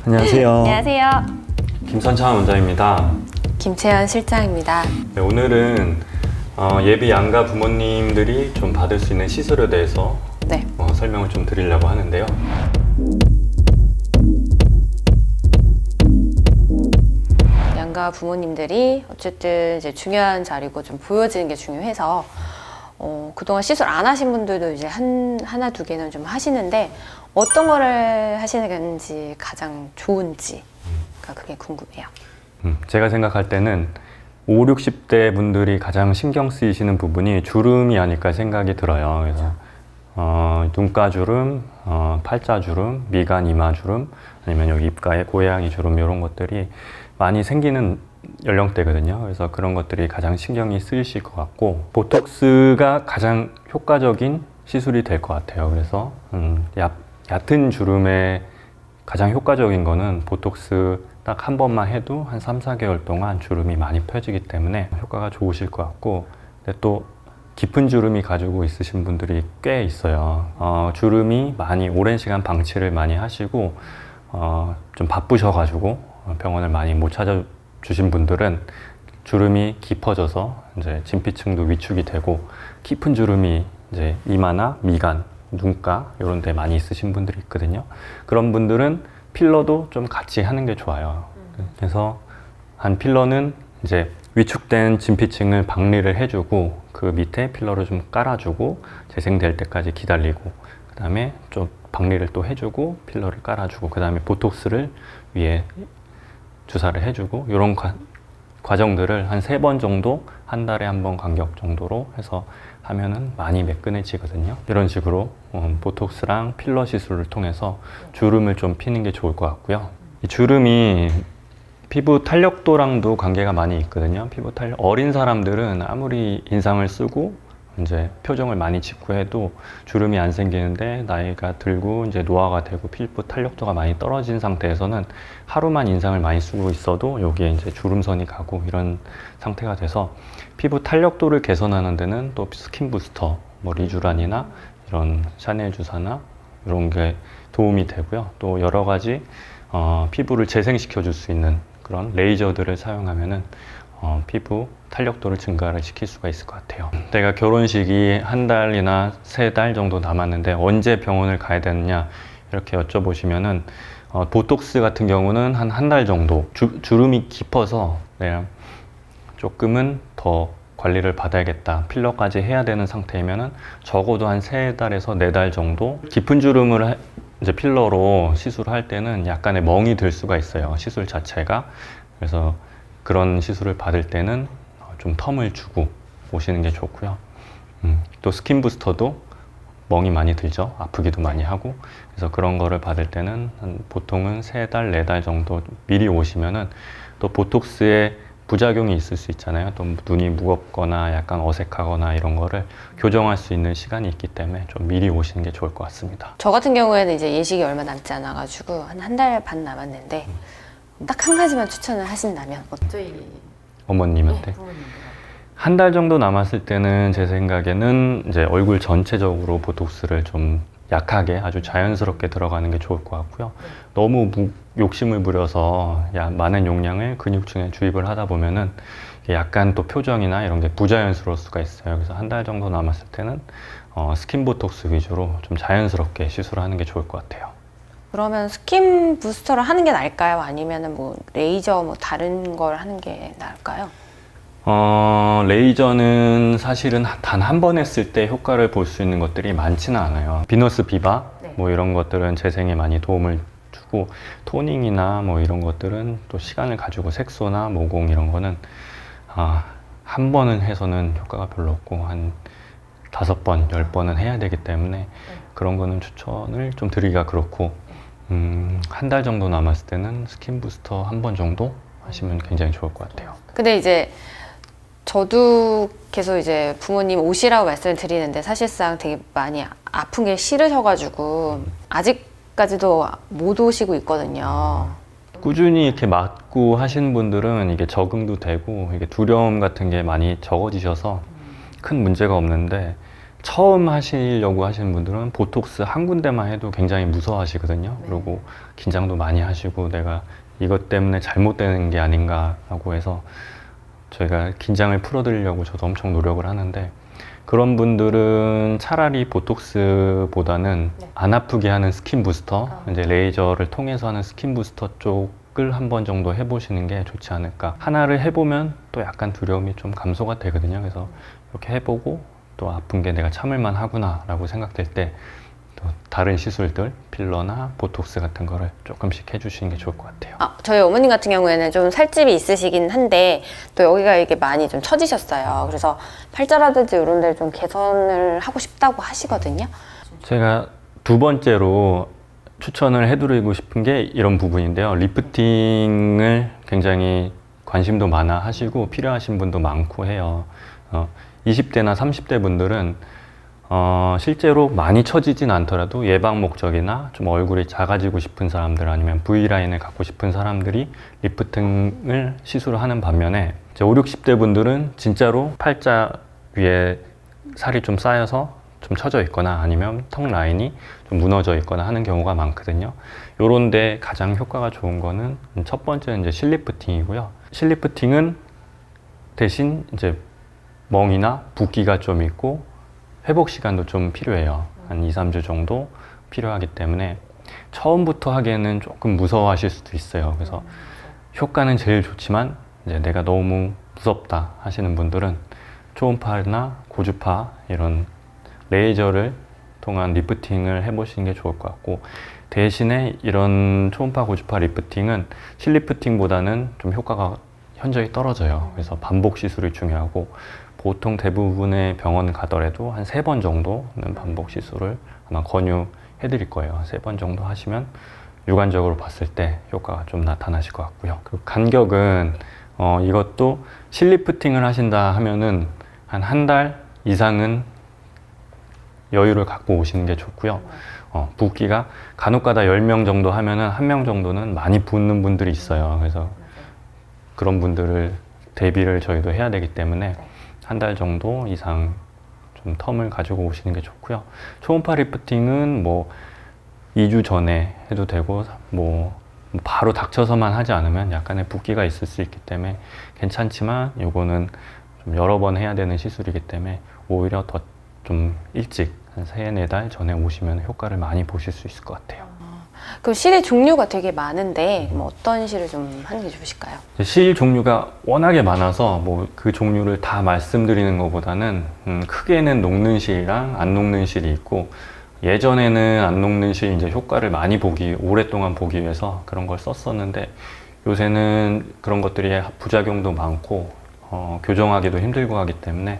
안녕하세요. 안녕하세요. 김선창 원장입니다. 김채연 실장입니다. 네, 오늘은 예비 양가 부모님들이 좀 받을 수 있는 시술에 대해서 네. 설명을 좀 드리려고 하는데요. 양가 부모님들이 어쨌든 이제 중요한 자리고 좀 보여지는 게 중요해서 그동안 시술 안 하신 분들도 이제 하나 두 개는 좀 하시는데 어떤 거를 하시는지 가장 좋은지 그게 궁금해요. 제가 생각할 때는 5, 60대 분들이 가장 신경 쓰이시는 부분이 주름이 아닐까 생각이 들어요. 그래서 눈가 주름, 팔자 주름, 미간 이마 주름, 아니면 여기 입가에 고양이 주름 이런 것들이 많이 생기는 연령대거든요. 그래서 그런 것들이 가장 신경이 쓰이실 것 같고, 보톡스가 가장 효과적인 시술이 될 것 같아요. 그래서 얕은 주름에 가장 효과적인 거는 보톡스 딱 한 번만 해도 한 3, 4개월 동안 주름이 많이 펴지기 때문에 효과가 좋으실 것 같고, 근데 또 깊은 주름이 가지고 있으신 분들이 꽤 있어요. 주름이 많이 오랜 시간 방치를 많이 하시고 좀 바쁘셔가지고 병원을 많이 못 찾아주신 분들은 주름이 깊어져서 이제 진피층도 위축이 되고 깊은 주름이 이제 이마나 미간, 눈가 이런 데 많이 있으신 분들이 있거든요. 그런 분들은 필러도 좀 같이 하는 게 좋아요. 그래서 한 필러는 이제 위축된 진피층을 박리를 해주고 그 밑에 필러를 좀 깔아주고 재생될 때까지 기다리고, 그 다음에 좀 박리를 또 해주고 필러를 깔아주고, 그 다음에 보톡스를 위에 주사를 해주고, 이런 과정들을 한 3번 정도, 한 달에 한 번 간격 정도로 해서 하면은 많이 매끈해지거든요. 이런 식으로 보톡스랑 필러 시술을 통해서 주름을 좀 피는 게 좋을 것 같고요. 이 주름이 피부 탄력도랑도 관계가 많이 있거든요. 피부 탄력, 어린 사람들은 아무리 인상을 쓰고 이제 표정을 많이 짓고 해도 주름이 안 생기는데, 나이가 들고 이제 노화가 되고 피부 탄력도가 많이 떨어진 상태에서는 하루만 인상을 많이 쓰고 있어도 여기에 이제 주름선이 가고 이런 상태가 돼서, 피부 탄력도를 개선하는 데는 또 스킨 부스터, 뭐 리쥬란이나 이런 샤넬 주사나 이런 게 도움이 되고요. 또 여러 가지 피부를 재생시켜 줄 수 있는 그런 레이저들을 사용하면은 피부 탄력도를 증가를 시킬 수가 있을 것 같아요. 내가 결혼식이 한 달이나 3달 정도 남았는데 언제 병원을 가야 되느냐 이렇게 여쭤보시면은 보톡스 같은 경우는 한 달 정도, 주름이 깊어서 조금은 더 관리를 받아야겠다, 필러까지 해야 되는 상태이면은 적어도 한 3달에서 4달 정도, 깊은 주름을 이제 필러로 시술할 때는 약간의 멍이 들 수가 있어요, 시술 자체가. 그래서 그런 시술을 받을 때는 좀 텀을 주고 오시는 게 좋고요. 또 스킨 부스터도 멍이 많이 들죠. 아프기도 많이 하고. 그래서 그런 거를 받을 때는 보통은 3달, 4달 정도 미리 오시면은, 또 보톡스에 부작용이 있을 수 있잖아요. 또 눈이 무겁거나 약간 어색하거나 이런 거를 교정할 수 있는 시간이 있기 때문에 좀 미리 오시는 게 좋을 것 같습니다. 저 같은 경우에는 이제 예식이 얼마 남지 않아가지고 한 달 반 남았는데 딱 한 가지만 추천을 하신다면 저희 어머님한테? 한 달 정도 남았을 때는 제 생각에는 이제 얼굴 전체적으로 보톡스를 좀 약하게 아주 자연스럽게 들어가는 게 좋을 것 같고요. 너무 욕심을 부려서 많은 용량을 근육층에 주입을 하다 보면은 약간 또 표정이나 이런 게 부자연스러울 수가 있어요. 그래서 한 달 정도 남았을 때는 스킨 보톡스 위주로 좀 자연스럽게 시술하는 게 좋을 것 같아요. 그러면 스킨 부스터를 하는 게 나을까요? 아니면은 뭐 레이저 뭐 다른 걸 하는 게 나을까요? 레이저는 사실은 단 한 번 했을 때 효과를 볼 수 있는 것들이 많지는 않아요. 비너스 비바 뭐 이런 것들은 재생에 많이 도움을 주고, 토닝이나 뭐 이런 것들은 또 시간을 가지고, 색소나 모공 이런 거는 한 번은 해서는 효과가 별로 없고 한 5번, 10번은 해야 되기 때문에 그런 거는 추천을 좀 드리기가 그렇고, 한 달 정도 남았을 때는 스킨 부스터 한 번 정도 하시면 굉장히 좋을 것 같아요. 근데 이제 저도 계속 이제 부모님 오시라고 말씀을 드리는데 사실상 되게 많이 아픈 게 싫으셔가지고 아직까지도 못 오시고 있거든요. 꾸준히 이렇게 맞고 하시는 분들은 이게 적응도 되고 이게 두려움 같은 게 많이 적어지셔서 큰 문제가 없는데, 처음 하시려고 하시는 분들은 보톡스 한 군데만 해도 굉장히 무서워하시거든요. 네. 그리고 긴장도 많이 하시고 내가 이것 때문에 잘못되는 게 아닌가라고 해서 저희가 긴장을 풀어드리려고 저도 엄청 노력을 하는데, 그런 분들은 차라리 보톡스보다는 네. 안 아프게 하는 스킨 부스터, 이제 레이저를 통해서 하는 스킨 부스터 쪽을 한 번 정도 해보시는 게 좋지 않을까. 하나를 해보면 또 약간 두려움이 좀 감소가 되거든요. 그래서 이렇게 해보고 또 아픈 게 내가 참을만 하구나 라고 생각될 때 또 다른 시술들, 필러나 보톡스 같은 거를 조금씩 해주시는 게 좋을 것 같아요. 저희 어머님 같은 경우에는 좀 살집이 있으시긴 한데 또 여기가 이게 많이 좀 처지셨어요. 그래서 팔자라든지 이런 데를 좀 개선을 하고 싶다고 하시거든요. 제가 두 번째로 추천을 해드리고 싶은 게 이런 부분인데요. 리프팅을 굉장히 관심도 많아 하시고 필요하신 분도 많고 해요. 20대나 30대 분들은 실제로 많이 처지진 않더라도 예방 목적이나 좀 얼굴이 작아지고 싶은 사람들, 아니면 V라인을 갖고 싶은 사람들이 리프팅을 시술을 하는 반면에 이제 5, 60대 분들은 진짜로 팔자 위에 살이 좀 쌓여서 좀 처져 있거나 아니면 턱 라인이 좀 무너져 있거나 하는 경우가 많거든요. 요런데 가장 효과가 좋은 거는 첫 번째는 이제 실리프팅이고요. 실리프팅은 대신 이제 멍이나 붓기가 좀 있고 회복 시간도 좀 필요해요. 한 2, 3주 정도 필요하기 때문에 처음부터 하기에는 조금 무서워하실 수도 있어요. 그래서 효과는 제일 좋지만 이제 내가 너무 무섭다 하시는 분들은 초음파나 고주파 이런 레이저를 통한 리프팅을 해보시는 게 좋을 것 같고, 대신에 이런 초음파 고주파 리프팅은 실리프팅보다는 좀 효과가 현저히 떨어져요. 그래서 반복 시술이 중요하고, 보통 대부분의 병원 가더라도 한 3번 정도는 반복 시술을 아마 권유해 드릴 거예요. 3번 정도 하시면 육안적으로 봤을 때 효과가 좀 나타나실 것 같고요. 그 간격은 이것도 실리프팅을 하신다 하면은 한 달 이상은 여유를 갖고 오시는 게 좋고요. 붓기가 간혹가다 10명 정도 하면은 1명 정도는 많이 붓는 분들이 있어요. 그래서 그런 분들을 대비를 저희도 해야 되기 때문에 한 달 정도 이상 좀 텀을 가지고 오시는 게 좋고요. 초음파 리프팅은 뭐 2주 전에 해도 되고, 뭐 바로 닥쳐서만 하지 않으면 약간의 붓기가 있을 수 있기 때문에 괜찮지만, 요거는 좀 여러 번 해야 되는 시술이기 때문에 오히려 더 좀 일찍 한 3, 4달 전에 오시면 효과를 많이 보실 수 있을 것 같아요. 그럼 실의 종류가 되게 많은데 뭐 어떤 실을 좀 하는 게 좋으실까요? 실 종류가 워낙에 많아서 뭐 그 종류를 다 말씀드리는 것보다는 크게는 녹는 실이랑 안 녹는 실이 있고, 예전에는 안 녹는 실 이제 효과를 많이 오랫동안 보기 위해서 그런 걸 썼었는데, 요새는 그런 것들이 부작용도 많고 교정하기도 힘들고 하기 때문에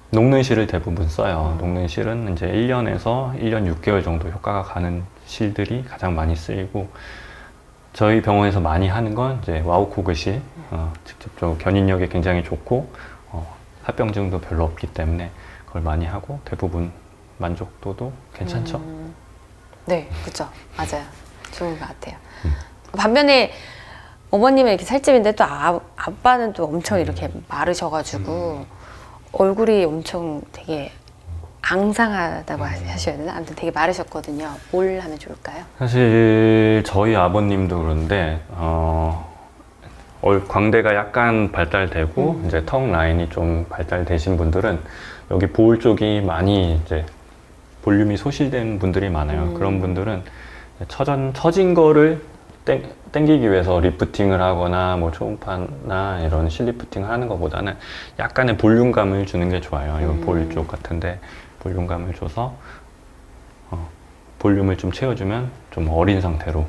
녹는 실을 대부분 써요. 녹는 실은 이제 1년에서 1년 6개월 정도 효과가 가는 실들이 가장 많이 쓰이고, 저희 병원에서 많이 하는 건 이제 와우코그 실, 직접적으로 견인력이 굉장히 좋고 합병증도 별로 없기 때문에 그걸 많이 하고 대부분 만족도도 괜찮죠. 네, 그렇죠. 맞아요. 좋은 것 같아요. 반면에 어머님은 이렇게 살집인데 또 아빠는 또 엄청 이렇게 마르셔가지고 얼굴이 엄청 되게 앙상하다고 하셔야 되나? 아무튼 되게 마르셨거든요. 뭘 하면 좋을까요? 사실 저희 아버님도 그런데 광대가 약간 발달되고 이제 턱 라인이 좀 발달되신 분들은 여기 볼 쪽이 많이 이제 볼륨이 소실된 분들이 많아요. 그런 분들은 처진 거를 땡기기 위해서 리프팅을 하거나 뭐 초음파나 이런 실리프팅을 하는 것보다는 약간의 볼륨감을 주는 게 좋아요. 이 볼 쪽 같은데 볼륨감을 줘서 볼륨을 좀 채워주면 좀 어린 상태로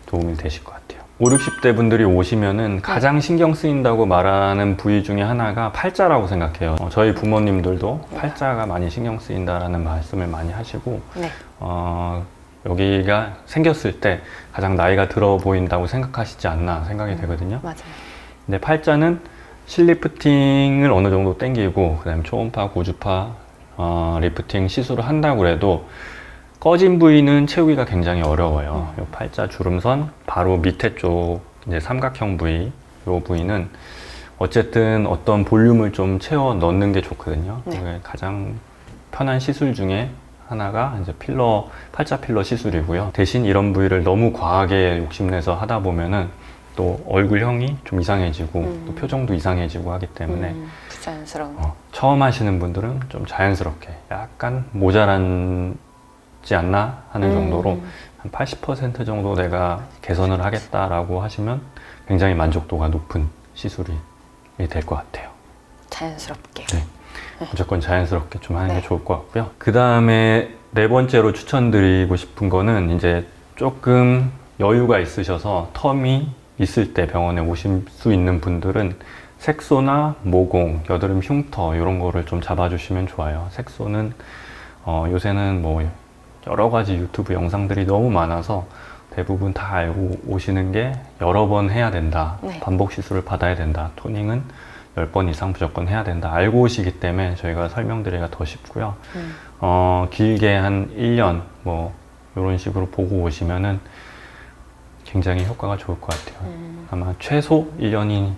도움이 되실 것 같아요. 5, 60대 분들이 오시면은 가장 신경 쓰인다고 말하는 부위 중에 하나가 팔자라고 생각해요. 저희 부모님들도 팔자가 많이 신경 쓰인다라는 말씀을 많이 하시고, 네. 여기가 생겼을 때 가장 나이가 들어 보인다고 생각하시지 않나 생각이 되거든요. 맞아요. 근데 팔자는 실리프팅을 어느 정도 땡기고, 그 다음에 초음파, 고주파, 리프팅 시술을 한다고 해도 꺼진 부위는 채우기가 굉장히 어려워요. 요 팔자 주름선 바로 밑에 쪽 이제 삼각형 부위, 요 부위는 어쨌든 어떤 볼륨을 좀 채워 넣는 게 좋거든요. 네. 그게 가장 편한 시술 중에 하나가 이제 필러, 팔자 필러 시술이고요. 대신 이런 부위를 너무 과하게 욕심내서 하다 보면은 또 얼굴형이 좀 이상해지고 또 표정도 이상해지고 하기 때문에 부자연스러운. 처음 하시는 분들은 좀 자연스럽게 약간 모자란지 않나 하는 정도로 한 80% 정도 내가 개선을 하겠다라고 하시면 굉장히 만족도가 높은 시술이 될 것 같아요. 자연스럽게. 네. 무조건 자연스럽게 좀 하는 네. 게 좋을 것 같고요. 그 다음에 네 번째로 추천드리고 싶은 거는 이제 조금 여유가 있으셔서 텀이 있을 때 병원에 오실 수 있는 분들은 색소나 모공, 여드름 흉터 이런 거를 좀 잡아주시면 좋아요. 색소는 요새는 뭐 여러 가지 유튜브 영상들이 너무 많아서 대부분 다 알고 오시는 게 여러 번 해야 된다. 네. 반복 시술을 받아야 된다. 토닝은 10번 이상 무조건 해야 된다. 알고 오시기 때문에 저희가 설명드리기가 더 쉽고요. 길게 한 1년 뭐 이런 식으로 보고 오시면은 굉장히 효과가 좋을 것 같아요. 아마 최소 1년이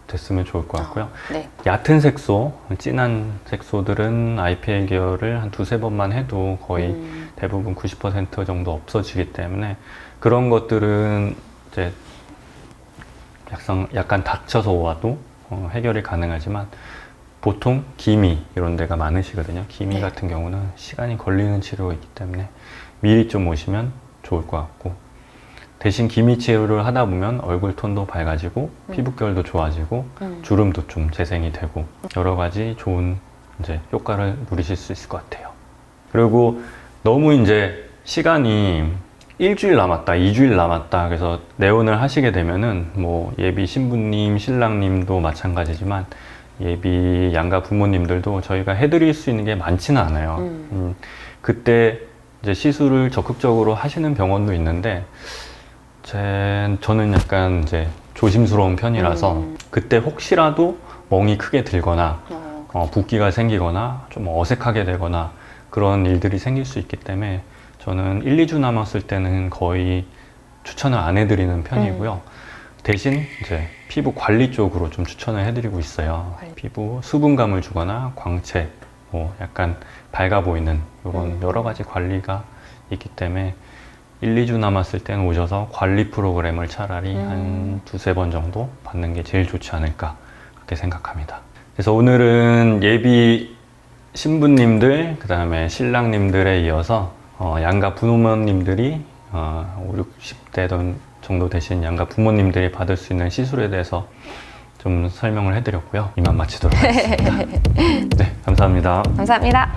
됐으면 좋을 것 같고요. 네. 얕은 색소, 진한 색소들은 IPL 계열을 한 두세 번만 해도 거의 대부분 90% 정도 없어지기 때문에 그런 것들은 이제 약간 닥쳐서 와도 해결이 가능하지만 보통 기미 이런 데가 많으시거든요. 기미 네. 같은 경우는 시간이 걸리는 치료가 있기 때문에 미리 좀 오시면 좋을 것 같고 대신 기미 치료를 하다 보면 얼굴 톤도 밝아지고 피부결도 좋아지고 주름도 좀 재생이 되고 여러 가지 좋은 이제 효과를 누리실 수 있을 것 같아요. 그리고 너무 이제 시간이 일주일 남았다, 2주일 남았다 그래서 내원을 하시게 되면은 뭐 예비 신부님, 신랑님도 마찬가지지만 예비 양가 부모님들도 저희가 해드릴 수 있는 게 많지는 않아요. 그때 이제 시술을 적극적으로 하시는 병원도 있는데 저는 약간 이제 조심스러운 편이라서 그때 혹시라도 멍이 크게 들거나 붓기가 생기거나 좀 어색하게 되거나 그런 일들이 생길 수 있기 때문에 저는 1, 2주 남았을 때는 거의 추천을 안 해드리는 편이고요. 대신 이제 피부 관리 쪽으로 좀 추천을 해드리고 있어요. 피부 수분감을 주거나 광채, 뭐 약간 밝아 보이는 이런 여러 가지 관리가 있기 때문에 1, 2주 남았을 때는 오셔서 관리 프로그램을 차라리 한 두세 번 정도 받는 게 제일 좋지 않을까 그렇게 생각합니다. 그래서 오늘은 예비 신부님들, 그 다음에 신랑님들에 이어서 양가 부모님들이 5, 60대 정도 되신 양가 부모님들이 받을 수 있는 시술에 대해서 좀 설명을 해드렸고요. 이만 마치도록 하겠습니다. 네, 감사합니다. 감사합니다.